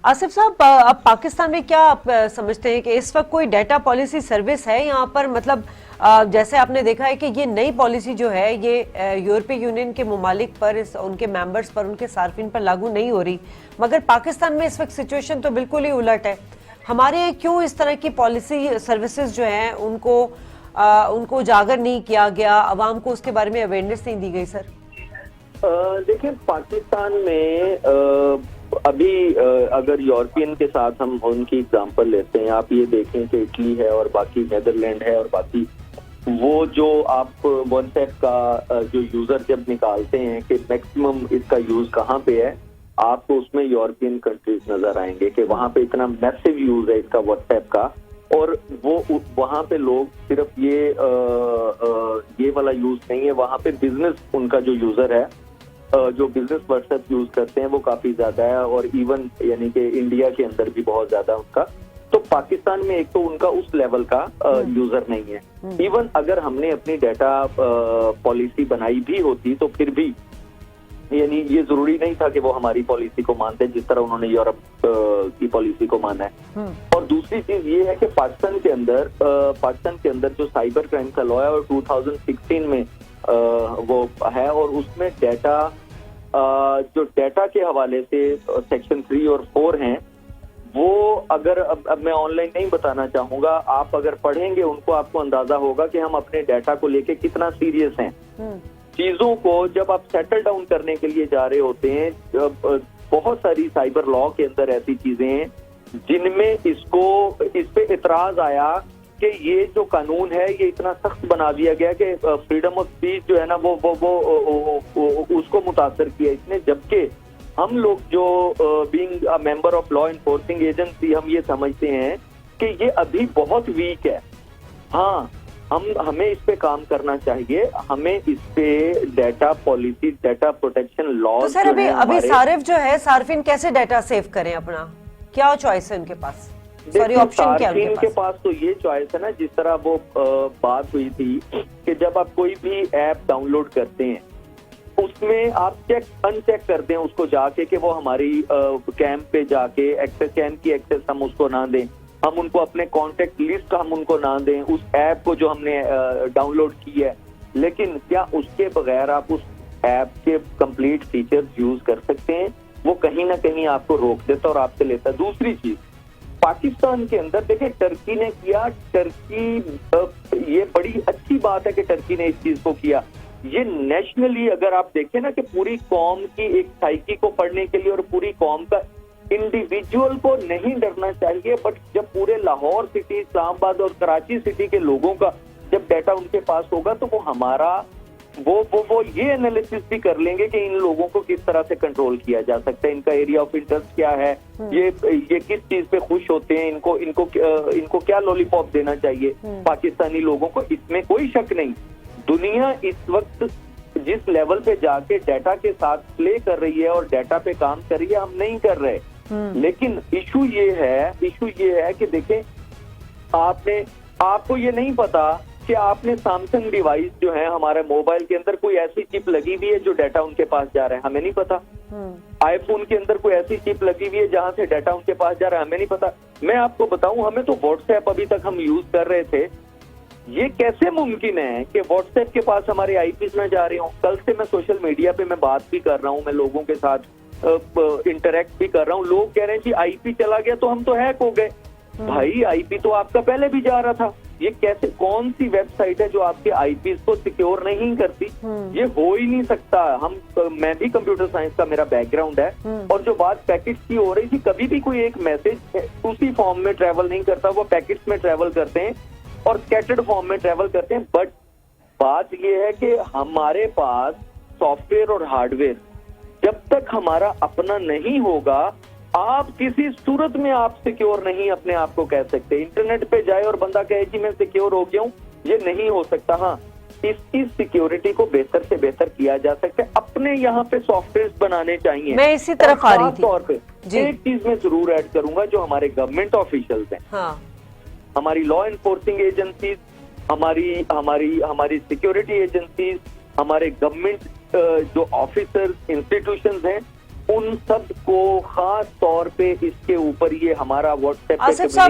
आसिफ साहब, अब पाकिस्तान में क्या आप समझते हैं कि इस वक्त कोई डाटा पॉलिसी सर्विस है यहाँ पर? मतलब जैसे आपने देखा है कि ये नई पॉलिसी जो है ये यूरोपीय यूनियन के ममालिक पर, उनके मेंबर्स पर, उनके सार्फिन पर लागू नहीं हो रही, मगर पाकिस्तान में इस वक्त सिचुएशन तो बिल्कुल ही उलट है। हमारे क्यों इस तरह की पॉलिसी सर्विसेज जो हैं उनको उजागर नहीं किया गया, आवाम को उसके बारे में अवेयरनेस नहीं दी गई? सर देखिए, पाकिस्तान में अभी अगर यूरोपियन के साथ हम उनकी एग्जांपल लेते हैं, आप ये देखें कि इटली है और बाकी नेदरलैंड है और बाकी वो जो आप व्हाट्सएप का जो यूजर जब निकालते हैं कि मैक्सिमम इसका यूज कहाँ पे है, आपको उसमें यूरोपियन कंट्रीज नजर आएंगे कि वहां पे इतना मैसिव यूज है इसका व्हाट्सएप का। और वो वहां पे लोग सिर्फ ये वाला यूज नहीं है, वहां पे बिजनेस उनका जो यूजर है, जो बिजनेस व्हाट्सएप यूज करते हैं वो काफी ज्यादा है, और इवन यानी कि इंडिया के अंदर भी बहुत ज्यादा उनका। तो पाकिस्तान में एक तो उनका उस लेवल का यूजर नहीं है। इवन अगर हमने अपनी डाटा पॉलिसी बनाई भी होती तो फिर भी यानी ये जरूरी नहीं था कि वो हमारी पॉलिसी को मानते जिस तरह उन्होंने यूरोप की पॉलिसी को माना है। और दूसरी चीज ये है कि पाकिस्तान के अंदर जो साइबर क्राइम का लॉ है और 2016 में वो है, और उसमें डाटा जो डाटा के हवाले से सेक्शन 3 और 4 हैं, वो अगर अब मैं ऑनलाइन नहीं बताना चाहूंगा, आप अगर पढ़ेंगे उनको आपको अंदाजा होगा कि हम अपने डाटा को लेके कितना सीरियस हैं। चीजों को जब आप सेटल डाउन करने के लिए जा रहे होते हैं, जब बहुत सारी साइबर लॉ के अंदर ऐसी चीजें हैं जिनमें इस पे इतराज आया कि ये जो कानून है ये इतना सख्त बना दिया गया कि फ्रीडम ऑफ स्पीच जो है ना वो उसको मुतासर किया इसने। जबकि हम लोग जो being a member of law enforcing agency, हम ये समझते हैं कि ये अभी बहुत वीक है। हाँ, हमें इस पे काम करना चाहिए, हमें इस पे data policy, data protection law. तो सर अभी सारिफ जो है, सार्फिन कैसे डाटा सेव करें अपना? क्या चॉइस है उनके पास? सॉरी, ऑप्शन क्या है उनके पास? तो ये चॉइस है ना, जिस तरह वो बात हुई थी कि जब आप कोई भी ऐप डाउनलोड करते हैं उसमें आप अनचेक करते हैं उसको जाके कि वो हमारी कैम पे जाके कैम की एक्सेस हम उसको ना दें, हम उनको अपने कॉन्टेक्ट लिस्ट हम उनको ना दें उस ऐप को जो हमने डाउनलोड की है। लेकिन क्या उसके बगैर आप उस ऐप के कंप्लीट फीचर्स यूज कर सकते हैं? वो कहीं ना कहीं आपको रोक देता और आपसे लेता। दूसरी चीज, पाकिस्तान के अंदर देखिए टर्की ने किया, ये बड़ी अच्छी बात है कि टर्की ने इस चीज को किया। ये नेशनली अगर आप देखें ना कि पूरी कौम की एक साइकी को पढ़ने के लिए और पूरी कौम का, इंडिविजुअल को नहीं डरना चाहिए, बट जब पूरे लाहौर सिटी, इस्लामाबाद और कराची सिटी के लोगों का जब डाटा उनके पास होगा तो वो हमारा वो ये एनालिसिस भी कर लेंगे कि इन लोगों को किस तरह से कंट्रोल किया जा सकता है, इनका एरिया ऑफ इंटरेस्ट क्या है, ये किस चीज पे खुश होते हैं, इनको क्या लॉलीपॉप देना चाहिए पाकिस्तानी लोगों को। इसमें कोई शक नहीं, दुनिया इस वक्त जिस लेवल पे जाके डाटा के साथ प्ले कर रही है और डाटा पे काम कर रही है, हम नहीं कर रहे। लेकिन इशू ये है कि देखें, आपको ये नहीं पता कि आपने सैमसंग डिवाइस जो है हमारे मोबाइल के अंदर कोई ऐसी चिप लगी हुई है जो डाटा उनके पास जा रहा है, हमें नहीं पता। आईफोन के अंदर कोई ऐसी चिप लगी हुई है जहां से डाटा उनके पास जा रहा है, हमें नहीं पता। मैं आपको बताऊं, हमें तो व्हाट्सएप अभी तक हम यूज कर रहे थे, ये कैसे मुमकिन है कि व्हाट्सएप के पास हमारे आईपीस में जा रहे हो? कल से मैं सोशल मीडिया पे मैं बात भी कर रहा हूँ, मैं लोगों के साथ इंटरेक्ट भी कर रहा हूँ, लोग कह रहे हैं जी आईपी चला गया तो हम तो हैक हो गए। भाई आईपी तो आपका पहले भी जा रहा था। ये कैसे, कौन सी वेबसाइट है जो आपके आईपी को सिक्योर नहीं करती? ये हो ही नहीं सकता। मैं भी कंप्यूटर साइंस का मेरा बैकग्राउंड है, और जो बात पैकेट्स की हो रही थी, कभी भी कोई एक मैसेज उसी फॉर्म में ट्रेवल नहीं करता, वो पैकेट्स में ट्रेवल करते हैं और स्कैटर्ड फॉर्म में ट्रेवल करते हैं। बट बात यह है कि हमारे पास सॉफ्टवेयर और हार्डवेयर जब तक हमारा अपना नहीं होगा, आप किसी सूरत में आप सिक्योर नहीं अपने आप को कह सकते। इंटरनेट पे जाए और बंदा कहे कि मैं सिक्योर हो गया हूं, ये नहीं हो सकता। हाँ, इसकी सिक्योरिटी को बेहतर से बेहतर किया जा सकता है, अपने यहाँ पे सॉफ्टवेयर बनाने चाहिए। मैं इसी तरफ आ रही थी। तौर पे एक चीज मैं जरूर ऐड करूंगा, जो हमारे गवर्नमेंट ऑफिशियल्स हैं, हाँ, हमारी लॉ एनफोर्सिंग एजेंसीज, हमारी सिक्योरिटी एजेंसीज, हमारे गवर्नमेंट जो ऑफिसर्स, इंस्टीट्यूशंस हैं, उन सब को खास तौर पे इसके ऊपर ये हमारा व्हाट्सएप आसिफ साहब